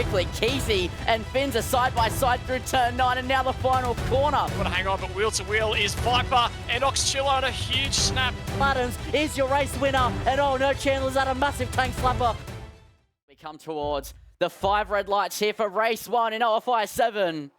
quickly. Kesey and Finns are side by side through turn 9 and now the final corner. Got to hang on, but wheel to wheel is Viper and Oxchilla on a huge snap. Adams is your race winner, and oh no, Chandler's at a massive tank slapper. We come towards the 5 red lights here for race 1 in OFI7.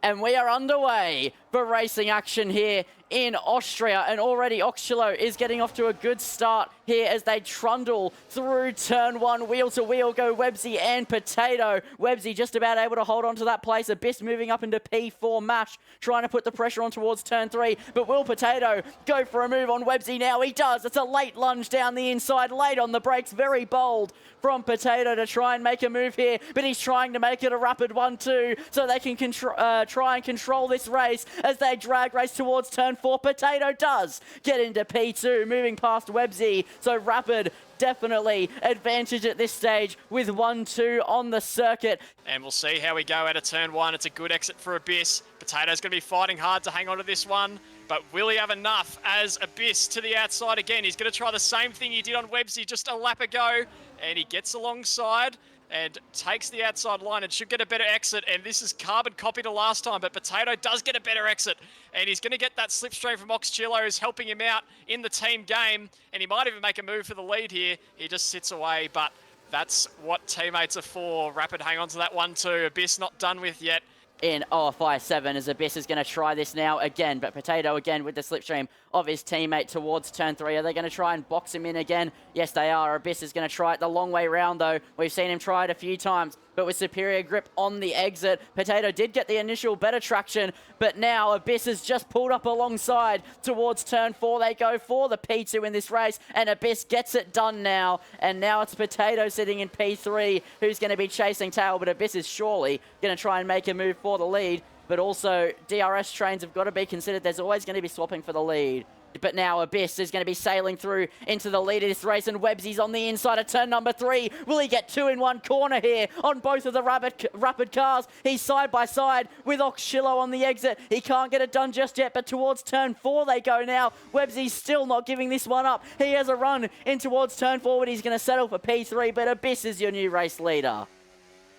And we are underway for racing action here in Austria. And already Oxchilla is getting off to a good start here as they trundle through turn 1. Wheel to wheel go Websy and Potato. Websy just about able to hold on to that place. Abyss moving up into P4 Mash, trying to put the pressure on towards turn 3. But will Potato go for a move on Websy now? He does. It's a late lunge down the inside, late on the brakes. Very bold from Potato to try and make a move here. But he's trying to make it a rapid 1-2 so they can try and control this race as they drag race towards turn 4. Potato does get into P2, moving past Websy. So Rapid definitely advantage at this stage with 1-2 on the circuit. And we'll see how we go out of turn 1. It's a good exit for Abyss. Potato's going to be fighting hard to hang on to this one. But will he have enough as Abyss to the outside again? He's going to try the same thing he did on Websy just a lap ago. And he gets alongside and takes the outside line and should get a better exit. And this is carbon copy to last time, but Potato does get a better exit. And he's going to get that slipstream from Oxchilla, who's helping him out in the team game. And he might even make a move for the lead here. He just sits away, but that's what teammates are for. Rapid hang on to that 1-2. Abyss not done with yet. In OFI7 as Abyss is going to try this now again, but Potato again with the slipstream of his teammate towards turn 3. Are they going to try and box him in again? Yes, they are. Abyss is going to try it the long way round, though. We've seen him try it a few times, but with superior grip on the exit. Potato did get the initial better traction, but now Abyss has just pulled up alongside towards turn 4. They go for the P2 in this race, and Abyss gets it done now. And now it's Potato sitting in P3, who's going to be chasing tail, but Abyss is surely going to try and make a move for the lead. But also, DRS trains have got to be considered. There's always going to be swapping for the lead. But now Abyss is going to be sailing through into the lead of this race, and Websy's on the inside of turn number 3. Will he get 2 in 1 corner here on both of the rapid cars? He's side by side with Oxchilla on the exit. He can't get it done just yet, but towards turn 4 they go now. Websy's still not giving this one up. He has a run in towards turn 4, but he's going to settle for P3, but Abyss is your new race leader.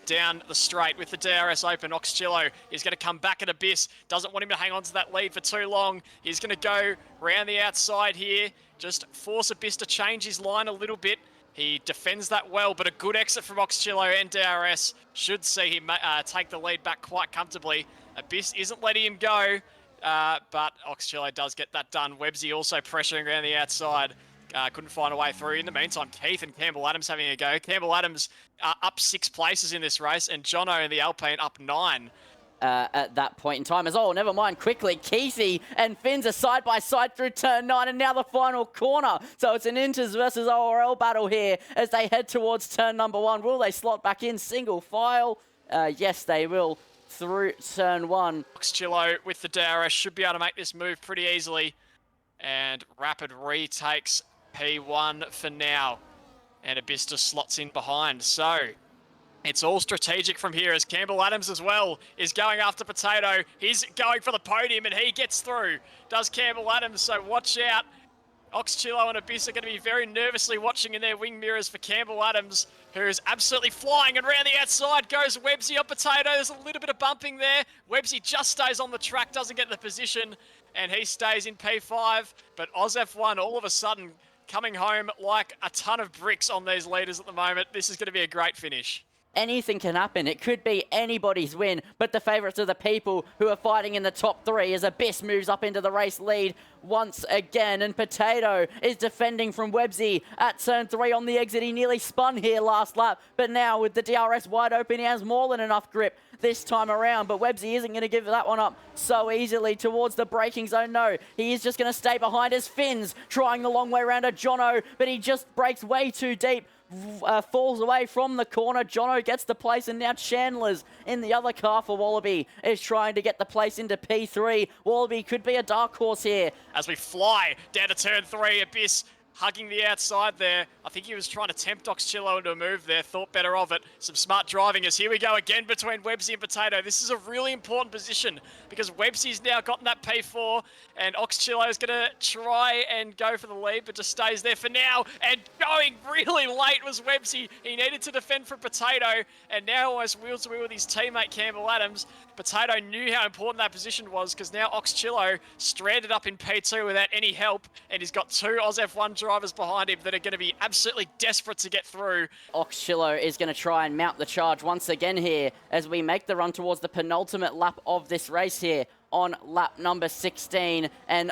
Down the straight with the DRS open. Oxchilla is going to come back at Abyss. Doesn't want him to hang on to that lead for too long. He's going to go round the outside here. Just force Abyss to change his line a little bit. He defends that well, but a good exit from Oxchilla and DRS should see him take the lead back quite comfortably. Abyss isn't letting him go, but Oxchilla does get that done. Websy also pressuring around the outside. Couldn't find a way through. In the meantime, Keith and Campbell Adams having a go. Campbell Adams up 6 places in this race, and Jono and the Alpine up 9. At that point in time as well. Never mind, quickly, Kesey and Finns are side by side through turn 9 and now the final corner. So it's an Inters versus ORL battle here as they head towards turn number 1. Will they slot back in single file? Yes, they will through turn 1. Oxchilla with the DRS should be able to make this move pretty easily. And Rapid retakes P1 for now. And Abyss just slots in behind. So it's all strategic from here as Campbell Adams as well is going after Potato. He's going for the podium and he gets through. Does Campbell Adams, so watch out. Oxchilla and Abyss are going to be very nervously watching in their wing mirrors for Campbell Adams, who is absolutely flying, and around the outside goes Websy on Potato. There's a little bit of bumping there. Websy just stays on the track, doesn't get the position, and he stays in P5. But OzF1 all of a sudden coming home like a ton of bricks on these leaders at the moment. This is going to be a great finish. Anything can happen. It could be anybody's win, but the favourites are the people who are fighting in the top 3 as Abyss moves up into the race lead once again, and Potato is defending from Websy at turn 3 on the exit. He nearly spun here last lap, but now with the DRS wide open, he has more than enough grip this time around, but Websy isn't going to give that one up so easily towards the braking zone. No, he is just going to stay behind as Finns trying the long way around to Jono, but he just breaks way too deep. Falls away from the corner. Jono gets the place, and now Chandler's in the other car for Wallaby is trying to get the place into P3. Wallaby could be a dark horse here. As we fly down to turn 3, Abyss hugging the outside there. I think he was trying to tempt Oxchillo into a move there, thought better of it. Some smart driving as here we go again between Websy and Potato. This is a really important position because Websy's now gotten that P4 and Oxchillo is going to try and go for the lead, but just stays there for now. And going really late was Websy. He needed to defend from Potato and now almost wheel to wheel with his teammate Campbell Adams. Potato knew how important that position was because now Oxchillo stranded up in P2 without any help, and he's got two Oz F1 drivers behind him that are going to be absolutely desperate to get through. Oxchillo is going to try and mount the charge once again here as we make the run towards the penultimate lap of this race here on lap number 16, and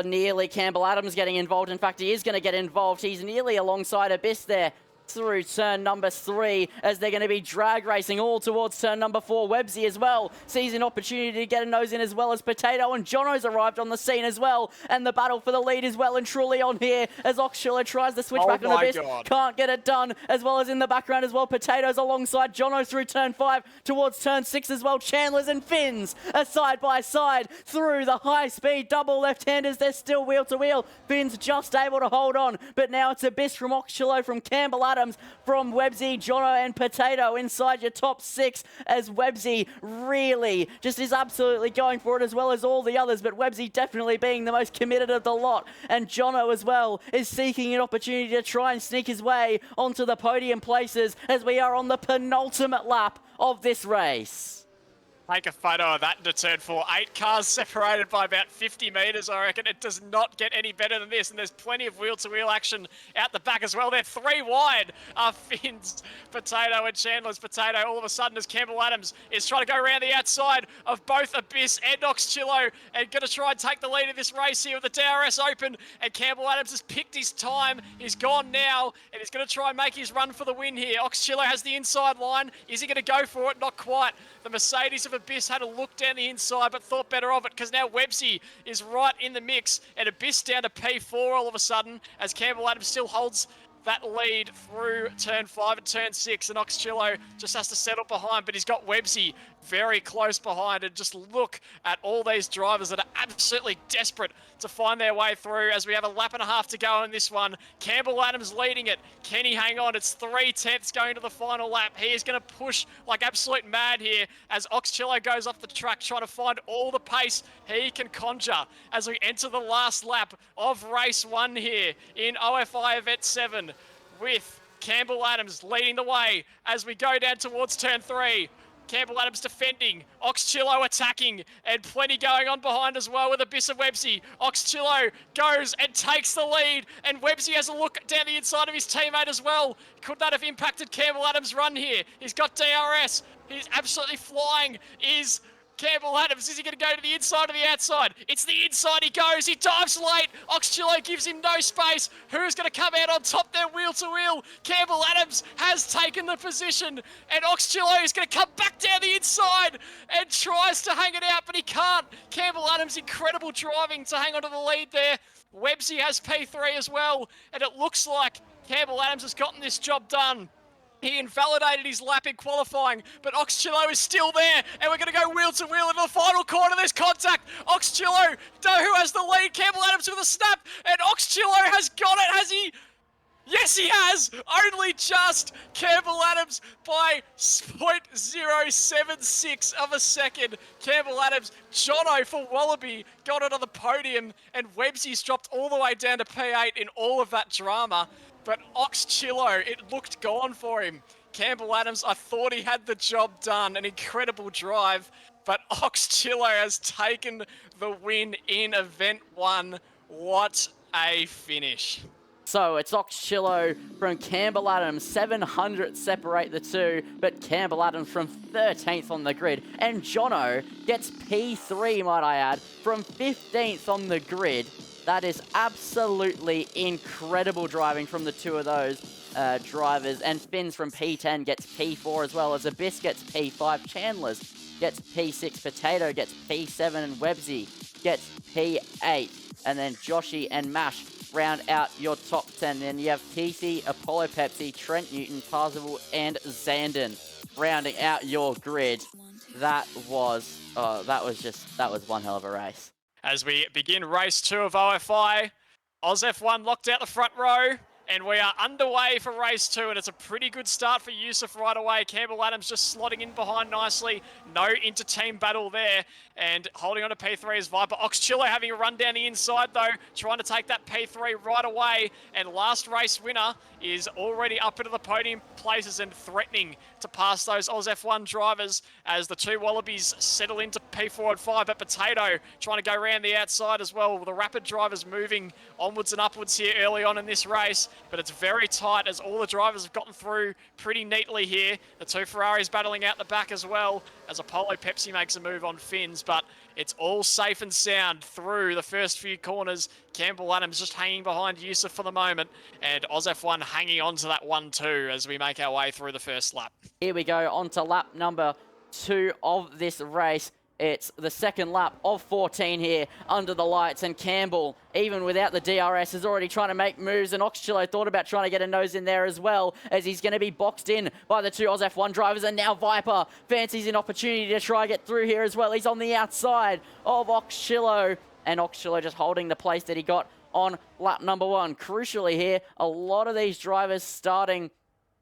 nearly Campbell Adams getting involved. In fact, he is going to get involved. He's nearly alongside Abyss there through turn number 3 as they're going to be drag racing all towards turn number 4. Websy as well sees an opportunity to get a nose in, as well as Potato, and Jono's arrived on the scene as well, and the battle for the lead is well and truly on here as Oxchillo tries to switch back on Abyss. Can't get it done, as well as in the background as well. Potato's alongside Jono through turn 5 towards turn 6 as well. Chandler's and Finn's are side by side through the high speed double left-handers. They're still wheel to wheel. Finn's just able to hold on, but now it's Abyss from Oxchillo, from Campbell Adams, from Websy, Jono and Potato inside your top 6 as Websy really just is absolutely going for it, as well as all the others, but Websy definitely being the most committed of the lot, and Jono as well is seeking an opportunity to try and sneak his way onto the podium places as we are on the penultimate lap of this race. Take a photo of that into turn 4. 8 cars separated by about 50 metres, I reckon. It does not get any better than this, and there's plenty of wheel-to-wheel action out the back as well. They're 3 wide. Finn's, Potato and Chandler's. Potato all of a sudden as Campbell Adams is trying to go around the outside of both Abyss and Oxchillo and going to try and take the lead in this race here with the DRS open, and Campbell Adams has picked his time. He's gone now, and he's going to try and make his run for the win here. Oxchillo has the inside line. Is he going to go for it? Not quite. The Mercedes of Abyss had a look down the inside, but thought better of it because now Websy is right in the mix, and Abyss down to P4 all of a sudden as Campbell Adams still holds that lead through turn 5 and turn 6, and Oxchillo just has to settle behind, but he's got Websy very close behind, and just look at all these drivers that are absolutely desperate to find their way through as we have a lap and a half to go in this one. Campbell Adams leading it. Can he hang on? It's 3/10 going to the final lap. He is going to push like absolute mad here as Oxchillo goes off the track trying to find all the pace he can conjure as we enter the last lap of race 1 here in OFI Event 7 with Campbell Adams leading the way as we go down towards turn 3. Campbell Adams defending, Oxchillo attacking, and plenty going on behind as well with Abyss and Websy. Oxchillo goes and takes the lead, and Websy has a look down the inside of his teammate as well. Could that have impacted Campbell Adams' run here? He's got DRS. He's absolutely flying. Is Campbell Adams, is he going to go to the inside or the outside? It's the inside he goes. He dives late. Oxchillo gives him no space. Who's going to come out on top there wheel to wheel? Campbell Adams has taken the position, and Oxchillo is going to come back down the inside and tries to hang it out, but he can't. Campbell Adams, incredible driving to hang on to the lead there. Websy has P3 as well, and it looks like Campbell Adams has gotten this job done. He invalidated his lap in qualifying, but Oxchillo is still there, and we're going to go wheel to wheel into the final corner. There's contact. Oxchillo, who has the lead? Campbell Adams with a snap, and Oxchillo has got it, has he? Yes, he has! Only just Campbell Adams by 0.076 of a second. Campbell Adams, Jono for Wallaby got it on the podium, and Websy's dropped all the way down to P8 in all of that drama. But Oxchillo, it looked gone for him. Campbell Adams, I thought he had the job done. An incredible drive. But Oxchillo has taken the win in Event 1. What a finish. So it's Oxchillo from Campbell Adams, 700 separate the two, but Campbell Adams from 13th on the grid. And Jono gets P3, might I add, from 15th on the grid. That is absolutely incredible driving from the two of those drivers. And Finn's from P10 gets P4 as well, as Abyss gets P5. Chandler's gets P6. Potato gets P7. And Websy gets P8. And then Joshy and Mash round out your top 10. Then you have TC, Apollo Pepsi, Trent Newton, Parzival, and Zandon rounding out your grid. That was one hell of a race. As we begin race 2 of OFI, Oz F1 locked out the front row. And we are underway for race 2, and it's a pretty good start for Yusuf right away. Campbell Adams just slotting in behind nicely. No inter-team battle there. And holding on to P3 is Viper. Oxchillo having a run down the inside, though, trying to take that P3 right away. And last race winner is already up into the podium places and threatening to pass those Oz F1 drivers as the two Wallabies settle into P4 and 5. But Potato trying to go around the outside as well. The Rapid drivers moving onwards and upwards here early on in this race. But it's very tight as all the drivers have gotten through pretty neatly here. The two Ferraris battling out the back as well as Apollo Pepsi makes a move on Fins. But it's all safe and sound through the first few corners. Campbell Adams just hanging behind Yusuf for the moment. And Oz F1 hanging on to that 1-2 as we make our way through the first lap. Here we go on to lap number 2 of this race. It's the second lap of 14 here under the lights, and Campbell, even without the DRS, is already trying to make moves, and Oxchillo thought about trying to get a nose in there as well, as he's going to be boxed in by the two Oz F1 drivers, and now Viper fancies an opportunity to try get through here as well. He's on the outside of Oxchillo, and Oxchillo just holding the place that he got on lap number 1. Crucially here, a lot of these drivers starting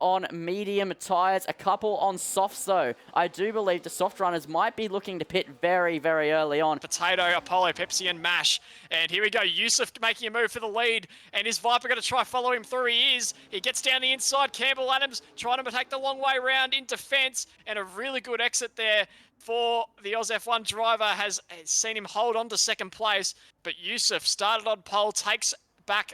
on medium tyres, a couple on softs though. I do believe the soft runners might be looking to pit very, very early on. Potato, Apollo, Pepsi and Mash. And here we go, Yusuf making a move for the lead. And is Viper going to try follow him through? He is. He gets down the inside. Campbell Adams trying to take the long way round into fence. And a really good exit there for the Oz F1 driver has seen him hold on to second place. But Yusuf started on pole, takes back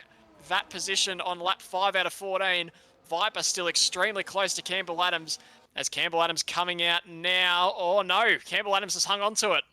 that position on lap 5 out of 14. Viper still extremely close to Campbell Adams as Campbell Adams coming out now. Oh no, Campbell Adams has hung on to it.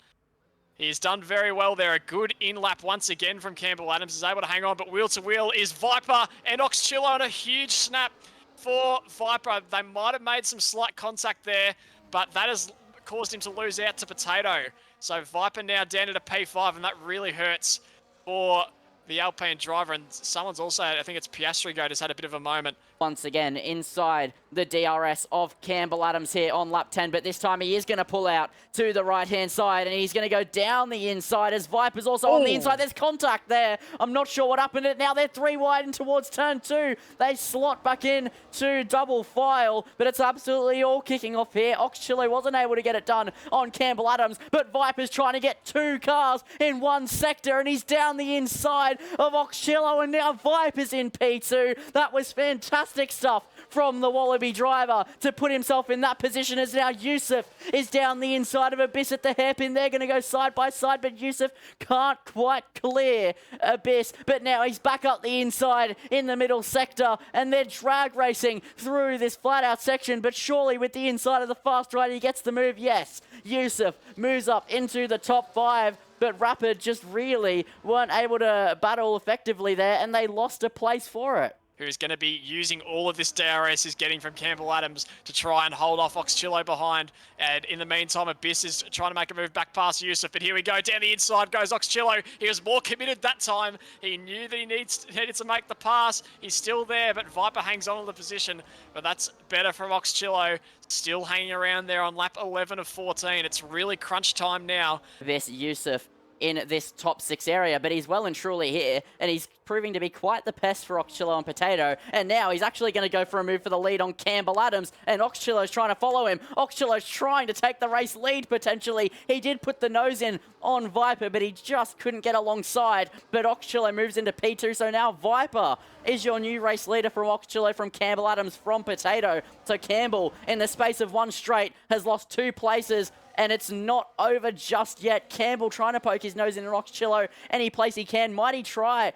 He's done very well there. A good in-lap once again from Campbell Adams. Is able to hang on, but wheel to wheel is Viper and Oxchillo on a huge snap for Viper. They might have made some slight contact there, but that has caused him to lose out to Potato. So Viper now down at a P5, and that really hurts for the Alpine driver. And someone's also, I think it's Piastri has had a bit of a moment. Once again, inside the DRS of Campbell Adams here on lap 10, but this time he is going to pull out to the right-hand side, and he's going to go down the inside as Viper's also on the inside. There's contact there. I'm not sure what happened. Now they're 3 wide and towards turn 2. They slot back in to double file, but it's absolutely all kicking off here. Oxchillo wasn't able to get it done on Campbell Adams, but Viper's trying to get 2 cars in one sector, and he's down the inside of Oxchillo, and now Viper's in P2. That was fantastic stuff from the Wallaby driver to put himself in that position, as now Yusuf is down the inside of Abyss at the hairpin. They're going to go side by side, but Yusuf can't quite clear Abyss. But now he's back up the inside in the middle sector, and they're drag racing through this flat out section, but surely with the inside of the fast right, he gets the move. Yes, Yusuf moves up into the top 5. But Rapid just really weren't able to battle effectively there, and they lost a place for it. Who's going to be using all of this DRS he's getting from Campbell Adams to try and hold off Oxchillo behind. And in the meantime, Abyss is trying to make a move back past Yusuf. But here we go, down the inside goes Oxchillo. He was more committed that time. He knew that he needed to make the pass. He's still there, but Viper hangs on to the position. But that's better from Oxchillo. Still hanging around there on lap 11 of 14. It's really crunch time now. This Yusuf in this top 6 area, but he's well and truly here, and he's proving to be quite the pest for Oxchillo and Potato. And now he's actually going to go for a move for the lead on Campbell Adams, and Oxchillo's trying to follow him. Oxchillo's trying to take the race lead potentially. He did put the nose in on Viper, but he just couldn't get alongside. But Oxchillo moves into P2, so now Viper is your new race leader from Oxchillo, from Campbell Adams, from Potato. So Campbell, in the space of 1 straight, has lost 2 places. And it's not over just yet. Campbell trying to poke his nose in Oxchillo any place he can. Might he try?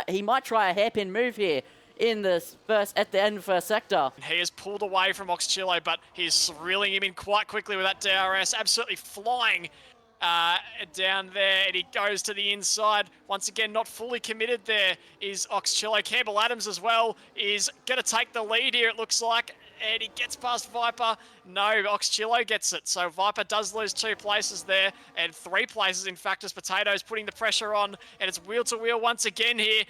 He might try a hairpin move here in the at the end of first sector. He has pulled away from Oxchillo, but he's reeling him in quite quickly with that DRS. Absolutely flying down there, and he goes to the inside. Once again, not fully committed there is Oxchillo. Campbell Adams as well is going to take the lead here, it looks like. And he gets past Viper. No, Oxchillo gets it. So Viper does lose 2 places there, and 3 places, in fact, as Potato's putting the pressure on. And it's wheel to wheel once again here.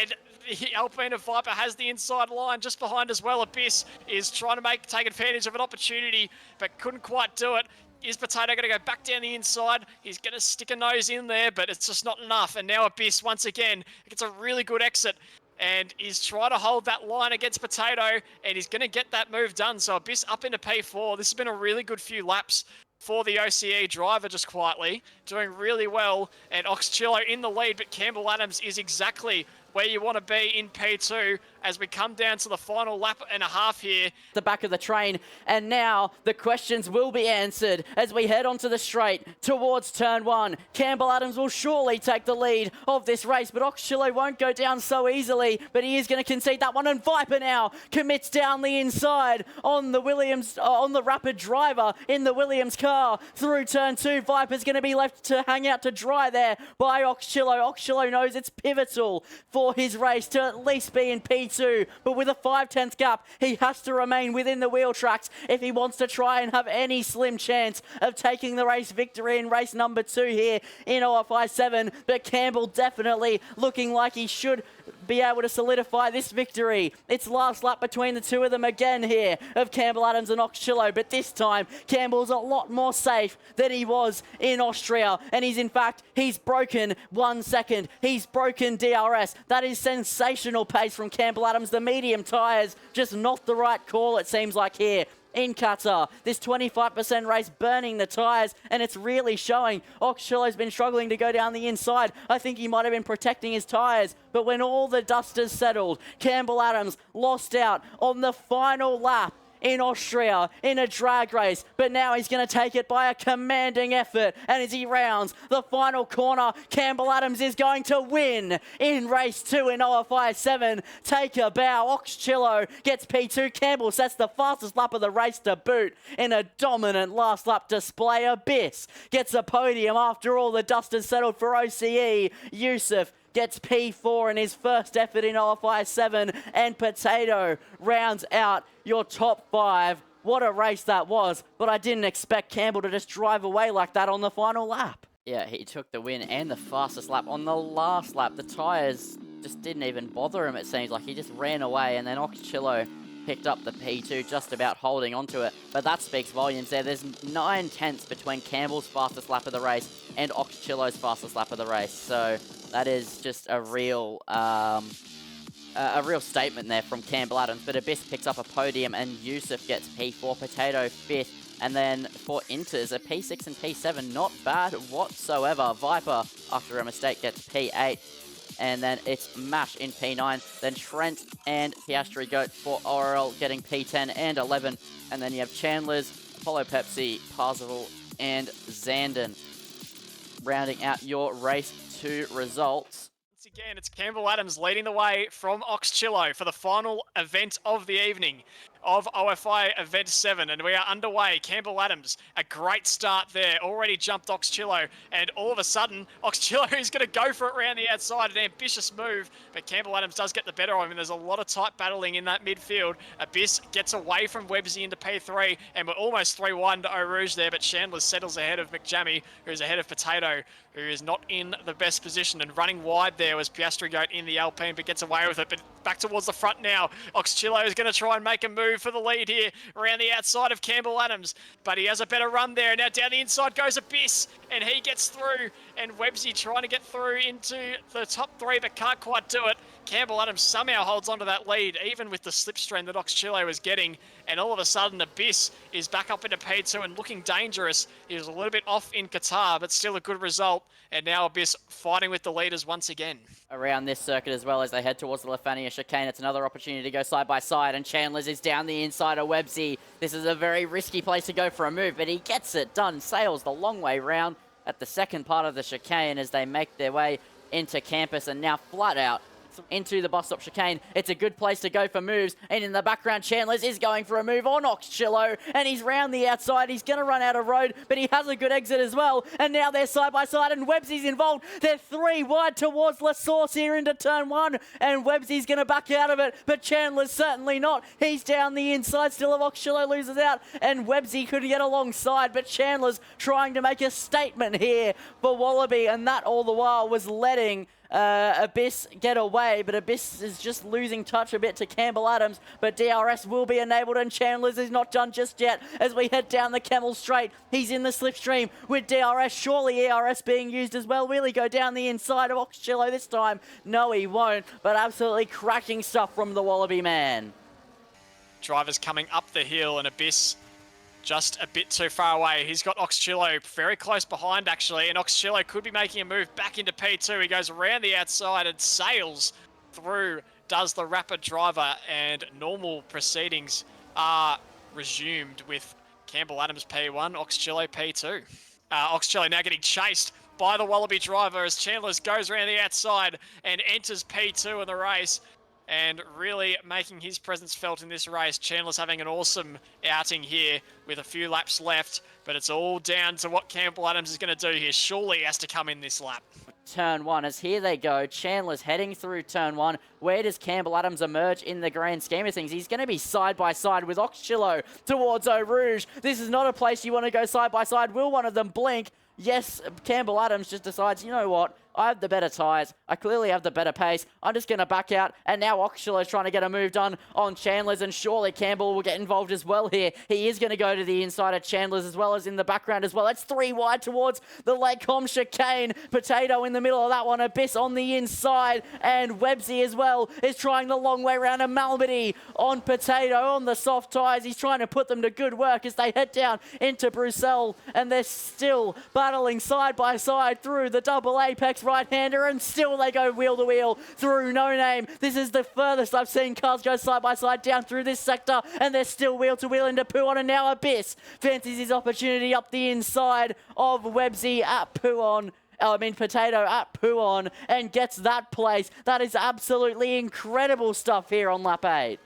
And the Alpine of Viper has the inside line just behind as well. Abyss is trying to take advantage of an opportunity, but couldn't quite do it. is Potato going to go back down the inside? He's going to stick a nose in there, but it's just not enough. And now Abyss, once again, gets a really good exit. And he's trying to hold that line against Potato, and he's going to get that move done. So Abyss up into P4. This has been a really good few laps for the OCE driver, just quietly, doing really well. And Oxchillo in the lead, but Campbell Adams is exactly where you want to be in P2 as we come down to the final lap and a half here. The back of the train, and now the questions will be answered as we head onto the straight towards turn 1. Campbell Adams will surely take the lead of this race, but Oxchillo won't go down so easily, but he is going to concede that one, and Viper now commits down the inside on the Williams, on the Rapid driver in the Williams car through turn 2. Viper's going to be left to hang out to dry there by Oxchillo. Oxchillo knows it's pivotal for his race to at least be in P2, but with a 5/10 gap, he has to remain within the wheel tracks if he wants to try and have any slim chance of taking the race victory in race number 2 here in OFI7. But Campbell definitely looking like he should be able to solidify this victory. It's last lap between the two of them again here of Campbell Adams and Oxchillo, but this time Campbell's a lot more safe than he was in Austria, and he's broken 1 second. He's broken DRS. That is sensational pace from Campbell Adams. The medium tyres, just not the right call, it seems like, here in Qatar. This 25% race burning the tyres, and it's really showing. Oxchillo's been struggling to go down the inside. I think he might have been protecting his tyres, but when all the dust has settled, Campbell Adams lost out on the final lap in Austria in a drag race, but now he's going to take it by a commanding effort, and as he rounds the final corner, Campbell Adams is going to win in race 2 in OFI7. Take a bow. Oxchillo gets P2. Campbell sets the fastest lap of the race to boot in a dominant last lap display. Abyss gets a podium after all the dust has settled for OCE. Yusuf gets P4 in his first effort in OFI7, and Potato rounds out your top 5. What a race that was, but I didn't expect Campbell to just drive away like that on the final lap. Yeah, he took the win and the fastest lap on the last lap. The tyres just didn't even bother him, it seems like. He just ran away, and then Oxchillo picked up the P2, just about holding onto it. But that speaks volumes there. There's 9/10 between Campbell's fastest lap of the race and Oxchillo's fastest lap of the race. So that is just a real statement there from Campbell Adams. But Abyss picks up a podium, and Yusuf gets P4, Potato 5th. And then for Inters, a P6 and P7, not bad whatsoever. Viper, after a mistake, gets P8. And then it's Mash in P9. Then Trent and Piastri Goat for Orel getting P10 and 11. And then you have Chandler's, Apollo Pepsi, Parzival, and Zandon rounding out your race 2 results. Once again, it's Campbell Adams leading the way from Oxchillo for the final event of the evening of OFI Event 7, and we are underway. Campbell Adams, a great start there, already jumped Oxchillo, and all of a sudden, Oxchillo is going to go for it around the outside, an ambitious move, but Campbell Adams does get the better of him. There's a lot of tight battling in that midfield. Abyss gets away from Websy into P3, and we're almost 3 wide to Eau Rouge there, but Chandler settles ahead of McJammy, who's ahead of Potato, who is not in the best position, and running wide there was Piastri Goat in the Alpine, but gets away with it, but back towards the front now. Oxchillo is going to try and make a move for the lead here around the outside of Campbell Adams, but he has a better run there. Now down the inside goes Abyss, and he gets through, and Websy trying to get through into the top 3, but can't quite do it. Campbell Adams somehow holds onto that lead, even with the slipstream that Oxchillo was getting, and all of a sudden Abyss is back up into P2 and looking dangerous. He was a little bit off in Qatar, but still a good result, and now Abyss fighting with the leaders once again. Around this circuit as well as they head towards the Lefania chicane, it's another opportunity to go side by side, and Chandler's is down the inside of Websy. This is a very risky place to go for a move, but he gets it done, sails the long way round at the second part of the chicane as they make their way into campus, and now flat out into the bus stop chicane. It's a good place to go for moves, and in the background Chandler's is going for a move on Oxchillo, and he's round the outside. He's going to run out of road, but he has a good exit as well, and now they're side by side, and Websy's involved. They're 3 wide towards La Source here into turn 1, and Websy's going to back out of it, but Chandler's certainly not. He's down the inside still if Oxchillo loses out, and Websy could get alongside, but Chandler's trying to make a statement here for Wallaby, and that all the while was letting Abyss get away, but Abyss is just losing touch a bit to Campbell Adams, but DRS will be enabled, and Chandler's is not done just yet as we head down the Camel Straight. He's in the slipstream with DRS, surely ERS being used as well. Will he go down the inside of Oxchillo this time? No, he won't, but absolutely cracking stuff from the Wallaby man. Drivers coming up the hill, and Abyss just a bit too far away. He's got Oxchillo very close behind, actually, and Oxchillo could be making a move back into P2. He goes around the outside and sails through, does the rapid driver, and normal proceedings are resumed with Campbell Adams P1, Oxchillo P2. Oxchillo now getting chased by the Wallaby driver as Chandler's goes around the outside and enters P2 in the race, and really making his presence felt in this race. Chandler's having an awesome outing here with a few laps left, but it's all down to what Campbell Adams is going to do here. Surely he has to come in this lap. Turn 1, as here they go. Chandler's heading through turn 1. Where does Campbell Adams emerge in the grand scheme of things? He's going to be side by side with Oxchillo towards Eau Rouge. This is not a place you want to go side by side. Will one of them blink? Yes, Campbell Adams just decides, you know what? I have the better tyres. I clearly have the better pace. I'm just going to back out. And now Oxchillo's trying to get a move done on Chandler's, and surely Campbell will get involved as well here. He is going to go to the inside of Chandler's as well as in the background as well. That's 3 wide towards the Lake Com chicane. Potato in the middle of that one. Abyss on the inside. And Websy as well is trying the long way around. And Malmedy on Potato on the soft tyres. He's trying to put them to good work as they head down into Bruxelles. And they're still battling side by side through the double apex right-hander, and still they go wheel to wheel through No Name. This is the furthest I've seen cars go side by side down through this sector, and they're still wheel to wheel into Puon, and now Abyss fancies his opportunity up the inside of Websy at Puon. Potato at Puon, and gets that place. That is absolutely incredible stuff here on lap 8.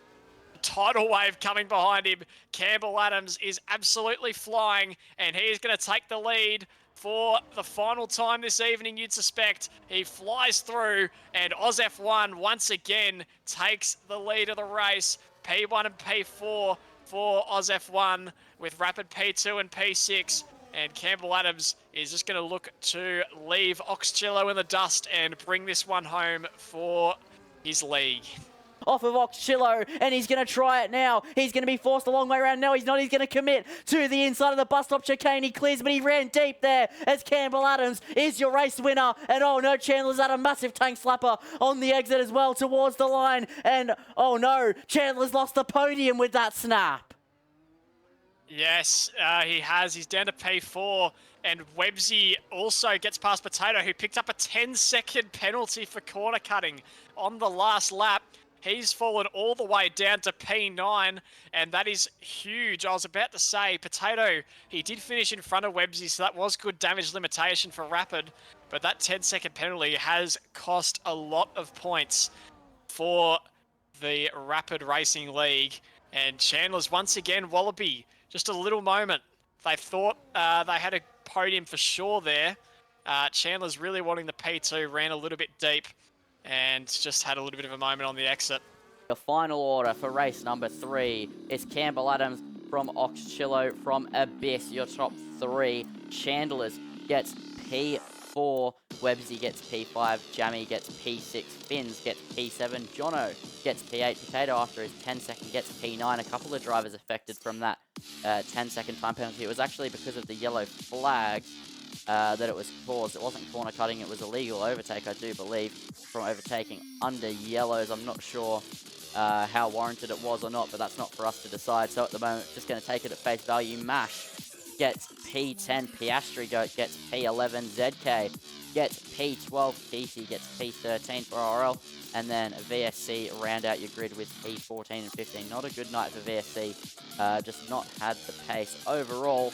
Tidal wave coming behind him. Campbell Adams is absolutely flying, and he is going to take the lead for the final time this evening, you'd suspect. He flies through, and OzF1 once again takes the lead of the race. P1 and P4 for OzF1 with rapid P2 and P6. And Campbell Adams is just going to look to leave Oxchillo in the dust and bring this one home for his league. Off of Oxchillo, and he's going to try it now. He's going to be forced a long way around. No, he's not. He's going to commit to the inside of the bus stop chicane. He clears, but he ran deep there as Campbell Adams is your race winner. And oh no, Chandler's had a massive tank slapper on the exit as well towards the line. And oh no, Chandler's lost the podium with that snap. Yes, he has. He's down to P4. And Websy also gets past Potato, who picked up a 10-second penalty for corner cutting on the last lap. He's fallen all the way down to P9, and that is huge. I was about to say, Potato, he did finish in front of Websy, so that was good damage limitation for Rapid, but that 10-second penalty has cost a lot of points for the Rapid Racing League. And Chandler's once again, Wallaby, just a little moment. They thought they had a podium for sure there. Chandler's really wanting the P2, ran a little bit deep, and just had a little bit of a moment on the exit. The final order for race number 3 is Campbell Adams from Oxchillo from Abyss, your top 3. Chandler's gets P4, Websy gets P5, Jammy gets P6, Finns gets P7, Jono gets P8, Potato after his 10-second gets P9. A couple of drivers affected from that 10-second time penalty. It was actually because of the yellow flag that it was caused. It wasn't corner cutting, it was illegal overtake, I do believe, from overtaking under yellows. I'm not sure how warranted it was or not, but that's not for us to decide. So at the moment, just going to take it at face value. Mash gets P10, Piastri Goat gets P11, ZK gets P12, PC gets P13 for RL, and then VSC round out your grid with P14 and 15. Not a good night for VSC, just not had the pace overall.